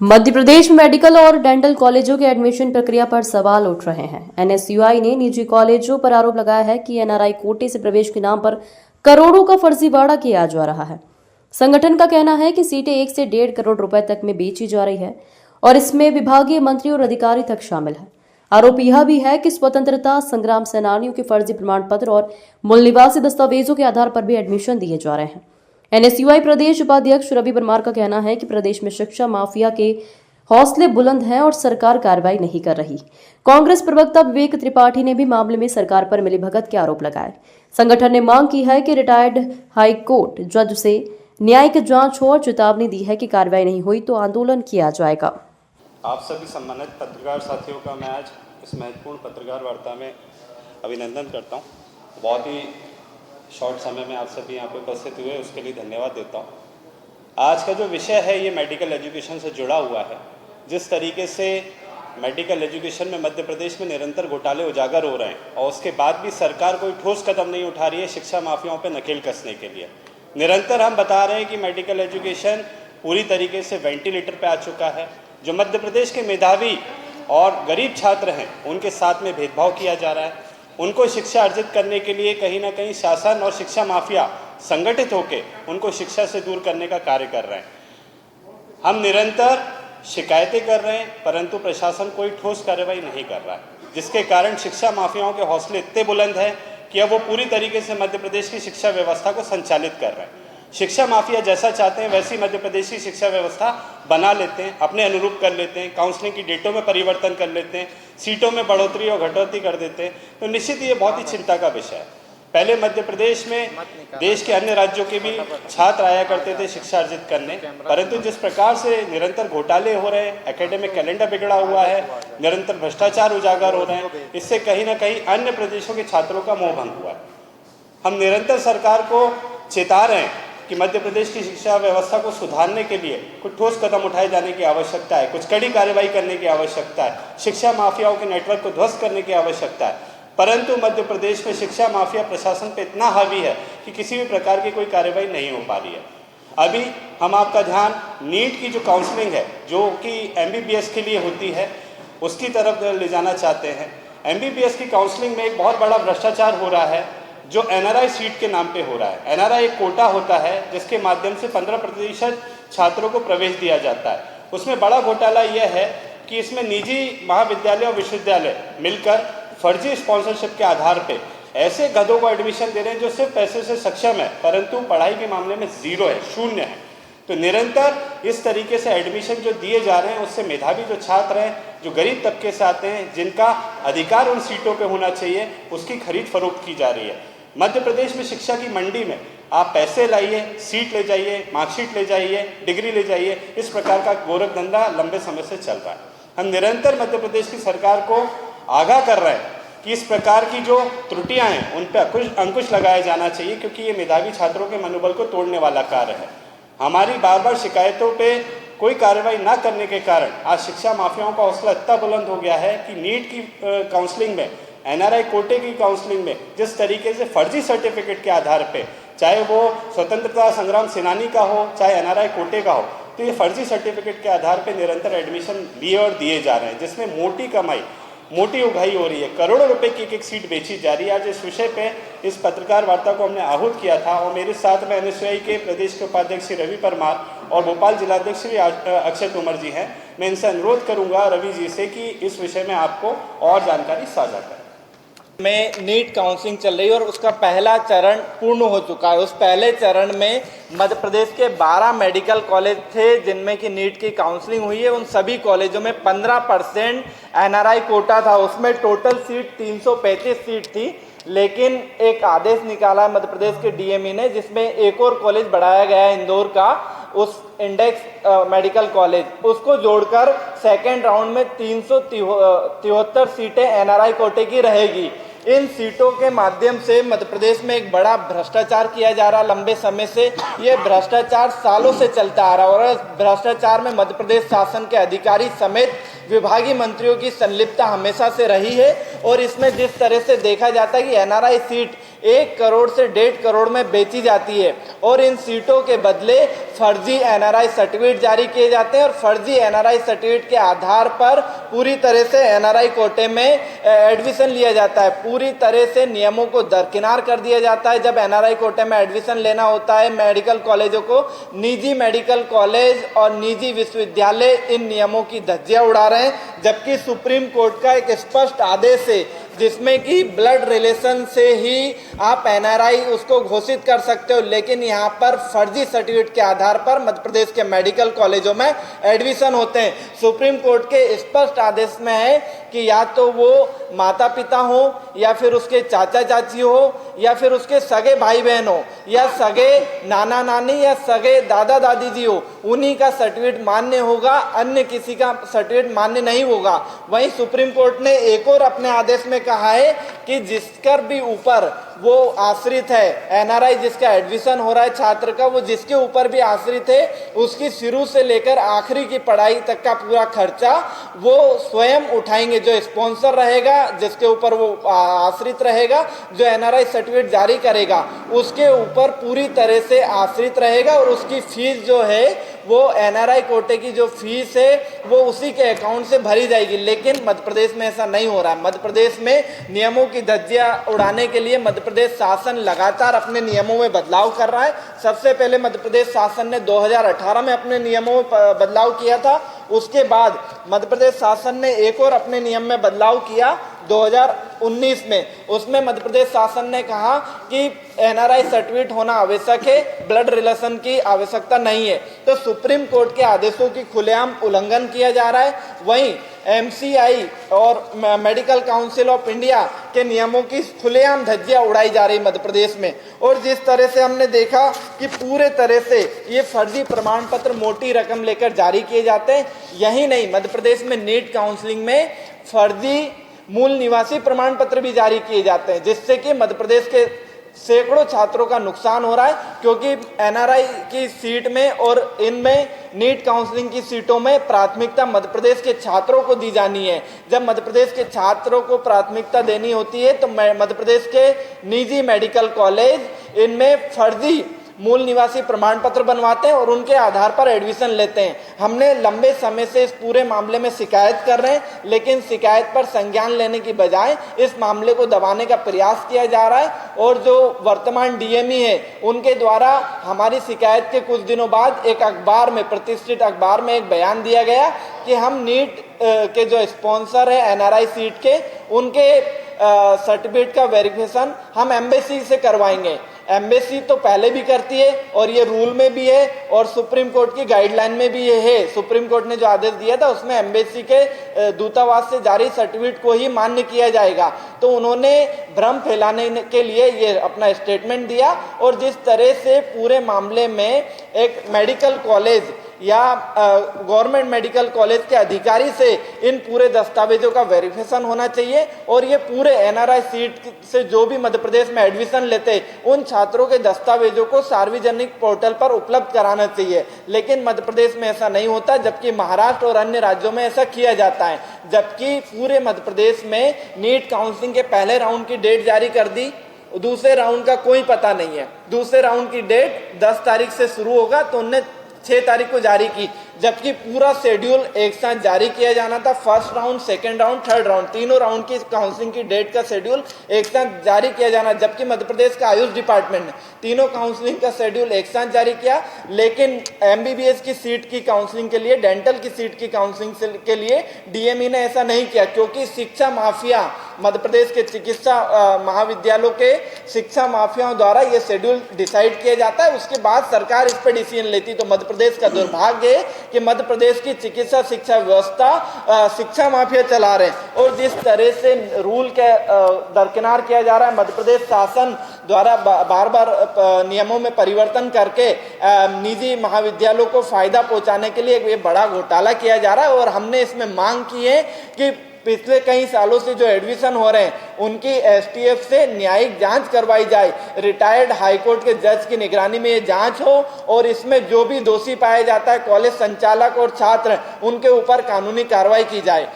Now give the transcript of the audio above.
मध्य प्रदेश में मेडिकल और डेंटल कॉलेजों के एडमिशन प्रक्रिया पर सवाल उठ रहे हैं। एनएसयूआई ने निजी कॉलेजों पर आरोप लगाया है कि एनआरआई कोटे से प्रवेश के नाम पर करोड़ों का फर्जीवाड़ा किया जा रहा है। संगठन का कहना है कि सीटें 1 से 1.5 करोड़ रुपए तक में बेची जा रही है और इसमें विभागीय मंत्री और अधिकारी तक शामिल है। आरोप यह भी है कि स्वतंत्रता संग्राम सेनानियों के फर्जी प्रमाण पत्र और मूल निवासी दस्तावेजों के आधार पर भी एडमिशन दिए जा रहे हैं। एनएसयूआई प्रदेश उपाध्यक्ष रवि परमार का कहना है कि प्रदेश में शिक्षा माफिया के हौसले बुलंद हैं और सरकार कार्रवाई नहीं कर रही। कांग्रेस प्रवक्ता विवेक त्रिपाठी ने भी मामले में सरकार पर मिलीभगत के आरोप लगाए। संगठन ने मांग की है कि रिटायर्ड हाई कोर्ट जज से न्यायिक जांच हो और चेतावनी दी है कि कार्रवाई नहीं हुई तो आंदोलन किया जाएगा। आप सभी सम्मानित पत्रकार साथियों का मैं आज इस महत्वपूर्ण पत्रकार वार्ता में अभिनंदन करता हूं। बहुत ही शॉर्ट समय में आप सभी यहाँ पे उपस्थित हुए उसके लिए धन्यवाद देता हूँ। आज का जो विषय है ये मेडिकल एजुकेशन से जुड़ा हुआ है। जिस तरीके से मेडिकल एजुकेशन में मध्य प्रदेश में निरंतर घोटाले उजागर हो रहे हैं और उसके बाद भी सरकार कोई ठोस कदम नहीं उठा रही है शिक्षा माफियाओं पर नकेल कसने के लिए। निरंतर हम बता रहे हैं कि मेडिकल एजुकेशन पूरी तरीके से वेंटिलेटर पर आ चुका है। जो मध्य प्रदेश के मेधावी और गरीब छात्र हैं उनके साथ में भेदभाव किया जा रहा है। उनको शिक्षा अर्जित करने के लिए कहीं ना कहीं शासन और शिक्षा माफिया संगठित होकर उनको शिक्षा से दूर करने का कार्य कर रहे हैं। हम निरंतर शिकायतें कर रहे हैं परंतु प्रशासन कोई ठोस कार्रवाई नहीं कर रहा है, जिसके कारण शिक्षा माफियाओं के हौसले इतने बुलंद हैं कि अब वो पूरी तरीके से मध्य प्रदेश की शिक्षा व्यवस्था को संचालित कर रहे हैं। शिक्षा माफिया जैसा चाहते हैं वैसी मध्य प्रदेश की शिक्षा व्यवस्था बना लेते हैं, अपने अनुरूप कर लेते हैं, काउंसलिंग की डेटों में परिवर्तन कर लेते हैं, सीटों में बढ़ोतरी और घटौती कर देते हैं। तो निश्चित ये बहुत ही चिंता का विषय है। पहले मध्य प्रदेश में देश के अन्य राज्यों के भी छात्र आया करते थे शिक्षा अर्जित करने, परंतु जिस प्रकार से निरंतर घोटाले हो रहे हैं, एकेडमिक कैलेंडर बिगड़ा हुआ है, निरंतर भ्रष्टाचार उजागर हो रहे हैं, इससे कहीं ना कहीं अन्य प्रदेशों के छात्रों का मोह भंग हुआ है। हम निरंतर सरकार को चेता रहे हैं कि मध्य प्रदेश की शिक्षा व्यवस्था को सुधारने के लिए कुछ ठोस कदम उठाए जाने की आवश्यकता है, कुछ कड़ी कार्रवाई करने की आवश्यकता है, शिक्षा माफियाओं के नेटवर्क को ध्वस्त करने की आवश्यकता है। परंतु मध्य प्रदेश में शिक्षा माफिया प्रशासन पे इतना हावी है कि किसी भी प्रकार की कोई कार्रवाई नहीं हो पा रही है। अभी हम आपका ध्यान नीट की जो काउंसलिंग है जो कि एमबीबीएस के लिए होती है उसकी तरफ ले जाना चाहते हैं। एमबीबीएस की काउंसलिंग में एक बहुत बड़ा भ्रष्टाचार हो रहा है जो एनआरआई सीट के नाम पे हो रहा है। एनआरआई एक कोटा होता है जिसके माध्यम से 15% छात्रों को प्रवेश दिया जाता है। उसमें बड़ा घोटाला यह है कि इसमें निजी महाविद्यालय और विश्वविद्यालय मिलकर फर्जी स्पॉन्सरशिप के आधार पे ऐसे गधों को एडमिशन दे रहे हैं जो सिर्फ पैसे से सक्षम है परंतु पढ़ाई के मामले में जीरो है, शून्य है। तो निरंतर इस तरीके से एडमिशन जो दिए जा रहे हैं उससे मेधावी जो छात्र हैं, जो गरीब तबके से आते हैं, जिनका अधिकार उन सीटों पे होना चाहिए, उसकी खरीद फरोख्त की जा रही है। मध्य प्रदेश में शिक्षा की मंडी में आप पैसे लाइए, सीट ले जाइए, मार्कशीट ले जाइए, डिग्री ले जाइए, इस प्रकार का गोरख धंधा लंबे समय से चल रहा है। हम निरंतर मध्य प्रदेश की सरकार को आगाह कर रहे हैं कि इस प्रकार की जो त्रुटियां हैं उन पर अंकुश लगाया जाना चाहिए, क्योंकि ये मेधावी छात्रों के मनोबल को तोड़ने वाला कार्य है। हमारी बार बार शिकायतों पे कोई कार्रवाई ना करने के कारण आज शिक्षा माफियाओं का हौसला इतना बुलंद हो गया है कि नीट की काउंसलिंग में, एनआरआई कोटे की काउंसलिंग में जिस तरीके से फर्जी सर्टिफिकेट के आधार पे, चाहे वो स्वतंत्रता संग्राम सेनानी का हो चाहे एनआरआई कोटे का हो, तो ये फर्जी सर्टिफिकेट के आधार पे निरंतर एडमिशन लिए और दिए जा रहे हैं, जिसमें मोटी कमाई, मोटी उगाही हो रही है। करोड़ों रुपए की एक सीट बेची जा रही है। आज इस विषय पे इस पत्रकार वार्ता को हमने आहूत किया था और मेरे साथ में एनएसयूआई के प्रदेश के उपाध्यक्ष श्री रवि परमार और भोपाल जिलाध्यक्ष श्री अक्षय तोमर जी हैं। मैं इनसे अनुरोध करूंगा रवि जी से कि इस विषय में आपको और जानकारी साझा करें। में नीट काउंसलिंग चल रही है और उसका पहला चरण पूर्ण हो चुका है। उस पहले चरण में मध्य प्रदेश के 12 मेडिकल कॉलेज थे जिनमें कि नीट की काउंसलिंग हुई है। उन सभी कॉलेजों में 15% एनआरआई कोटा था। उसमें टोटल सीट 335 सीट थी, लेकिन एक आदेश निकाला मध्य प्रदेश के डीएमई ने जिसमें एक और कॉलेज बढ़ाया गया है इंदौर का, उस इंडेक्स मेडिकल कॉलेज, उसको जोड़कर सेकेंड राउंड में 373 सीटें एनआरआई कोटे की रहेगी। इन सीटों के माध्यम से मध्य प्रदेश में एक बड़ा भ्रष्टाचार किया जा रहा लंबे समय से। ये भ्रष्टाचार सालों से चलता आ रहा है और भ्रष्टाचार में मध्य प्रदेश शासन के अधिकारी समेत विभागीय मंत्रियों की संलिप्तता हमेशा से रही है। और इसमें जिस तरह से देखा जाता है कि एनआरआई सीट 1 करोड़ से 1.5 करोड़ में बेची जाती है और इन सीटों के बदले फर्जी एनआरआई सर्टिफिकेट जारी किए जाते हैं और फर्जी एनआरआई सर्टिफिकेट के आधार पर पूरी तरह से एनआरआई कोटे में एडमिशन लिया जाता है। पूरी तरह से नियमों को दरकिनार कर दिया जाता है। जब एनआरआई कोटे में एडमिशन लेना होता है मेडिकल कॉलेजों को, निजी मेडिकल कॉलेज और निजी विश्वविद्यालय इन नियमों की धज्जियां उड़ा रहे हैं, जबकि सुप्रीम कोर्ट का एक स्पष्ट आदेश है जिसमें कि ब्लड रिलेशन से ही आप एनआरआई उसको घोषित कर सकते हो, लेकिन यहाँ पर फर्जी सर्टिफिकेट के आधार पर मध्य प्रदेश के मेडिकल कॉलेजों में एडमिशन होते हैं। सुप्रीम कोर्ट के स्पष्ट आदेश में है कि या तो वो माता पिता हो या फिर उसके चाचा चाची हो या फिर उसके सगे भाई बहन हो या सगे नाना नानी या सगे दादा दादी जी हो, उन्हीं का सर्टिफिकेट मान्य होगा, अन्य किसी का सर्टिफिकेट मान्य नहीं होगा। वहीं सुप्रीम कोर्ट ने एक और अपने आदेश में कहा है कि जिसकर भी ऊपर वो आश्रित है, एनआरआई जिसका एडमिशन हो रहा है छात्र का, वो जिसके ऊपर भी आश्रित है उसकी शुरू से लेकर आखिरी की पढ़ाई तक का पूरा खर्चा वो स्वयं उठाएंगे। जो स्पॉन्सर रहेगा, जिसके ऊपर वो आश्रित रहेगा, जो एनआरआई सर्टिफिकेट जारी करेगा उसके ऊपर पूरी तरह से आश्रित रहेगा और उसकी फीस जो है वो एनआरआई कोटे की जो फीस है वो उसी के अकाउंट से भरी जाएगी। लेकिन मध्य प्रदेश में ऐसा नहीं हो रहा है। मध्य प्रदेश में नियमों की धज्जियां उड़ाने के लिए मध्य प्रदेश शासन लगातार अपने नियमों में बदलाव कर रहा है। सबसे पहले मध्य प्रदेश शासन ने 2018 में अपने नियमों में बदलाव किया था। उसके बाद मध्य प्रदेश शासन ने एक और अपने नियम में बदलाव किया 2019 में। उसमें मध्य प्रदेश शासन ने कहा कि एनआरआई सर्टिफिकेट होना आवश्यक है, ब्लड रिलेशन की आवश्यकता नहीं है। तो सुप्रीम कोर्ट के आदेशों की खुलेआम उल्लंघन किया जा रहा है। वहीं एमसीआई और मेडिकल काउंसिल ऑफ इंडिया के नियमों की खुलेआम धज्जियां उड़ाई जा रही मध्य प्रदेश में। और जिस तरह से हमने देखा कि पूरे तरह से ये फर्जी प्रमाण पत्र मोटी रकम लेकर जारी किए जाते हैं। यही नहीं, मध्य प्रदेश में नीट काउंसलिंग में फर्जी मूल निवासी प्रमाण पत्र भी जारी किए जाते हैं, जिससे कि मध्य प्रदेश के सैकड़ों छात्रों का नुकसान हो रहा है। क्योंकि एनआरआई की सीट में और इनमें नीट काउंसलिंग की सीटों में प्राथमिकता मध्य प्रदेश के छात्रों को दी जानी है। जब मध्य प्रदेश के छात्रों को प्राथमिकता देनी होती है तो मध्य प्रदेश के निजी मेडिकल कॉलेज इनमें फर्जी मूल निवासी प्रमाण पत्र बनवाते हैं और उनके आधार पर एडमिशन लेते हैं। हमने लंबे समय से इस पूरे मामले में शिकायत कर रहे हैं, लेकिन शिकायत पर संज्ञान लेने की बजाय इस मामले को दबाने का प्रयास किया जा रहा है। और जो वर्तमान डीएमई है उनके द्वारा हमारी शिकायत के कुछ दिनों बाद एक अखबार में, प्रतिष्ठित अखबार में एक बयान दिया गया कि हम नीट के जो स्पॉन्सर है एनआरआई सीट के, उनके सर्टिफिकेट का वेरिफिकेशन हम एम्बेसी से करवाएंगे। एम्बेसी तो पहले भी करती है और ये रूल में भी है और सुप्रीम कोर्ट की गाइडलाइन में भी ये है। सुप्रीम कोर्ट ने जो आदेश दिया था उसमें एम्बेसी के दूतावास से जारी सर्टिफिकेट को ही मान्य किया जाएगा। तो उन्होंने भ्रम फैलाने के लिए ये अपना स्टेटमेंट दिया। और जिस तरह से पूरे मामले में एक मेडिकल कॉलेज या गवर्नमेंट मेडिकल कॉलेज के अधिकारी से इन पूरे दस्तावेजों का वेरिफिकेशन होना चाहिए और ये पूरे एनआरआई सीट से जो भी मध्य प्रदेश में एडमिशन लेते हैं उन छात्रों के दस्तावेजों को सार्वजनिक पोर्टल पर उपलब्ध कराना चाहिए। लेकिन मध्य प्रदेश में ऐसा नहीं होता, जबकि महाराष्ट्र और अन्य राज्यों में ऐसा किया जाता है। जबकि पूरे मध्य प्रदेश में नीट काउंसलिंग के पहले राउंड की डेट जारी कर दी, दूसरे राउंड का कोई पता नहीं है। दूसरे राउंड की डेट 10 तारीख से शुरू होगा तो उनने 6 तारीख को जारी की, जबकि पूरा शेड्यूल एक साथ जारी किया जाना था। First round, second round, third round, तीनों राउंड की काउंसलिंग की डेट का शेड्यूल एक साथ जारी किया जाना। जबकि मध्य प्रदेश का आयुष डिपार्टमेंट ने तीनों काउंसलिंग का शेड्यूल एक साथ जारी किया, लेकिन एमबीबीएस की सीट की काउंसलिंग के लिए, डेंटल की सीट की काउंसलिंग के लिए डीएमई ने ऐसा नहीं किया। क्योंकि शिक्षा माफिया, मध्य प्रदेश के चिकित्सा महाविद्यालयों के शिक्षा माफियाओं द्वारा ये शेड्यूल डिसाइड किया जाता है, उसके बाद सरकार इस पर डिसीजन लेती। तो मध्य प्रदेश का दुर्भाग्य है कि मध्य प्रदेश की चिकित्सा शिक्षा व्यवस्था शिक्षा माफिया चला रहे हैं। और जिस तरह से रूल के दरकिनार किया जा रहा है, मध्य प्रदेश शासन द्वारा बार बार नियमों में परिवर्तन करके निजी महाविद्यालयों को फायदा पहुंचाने के लिए ये बड़ा घोटाला किया जा रहा है। और हमने इसमें मांग की है कि पिछले कई सालों से जो एडमिशन हो रहे हैं उनकी एसटीएफ से न्यायिक जांच करवाई जाए, रिटायर्ड हाईकोर्ट के जज की निगरानी में ये जांच हो और इसमें जो भी दोषी पाया जाता है कॉलेज संचालक और छात्र उनके ऊपर कानूनी कार्रवाई की जाए।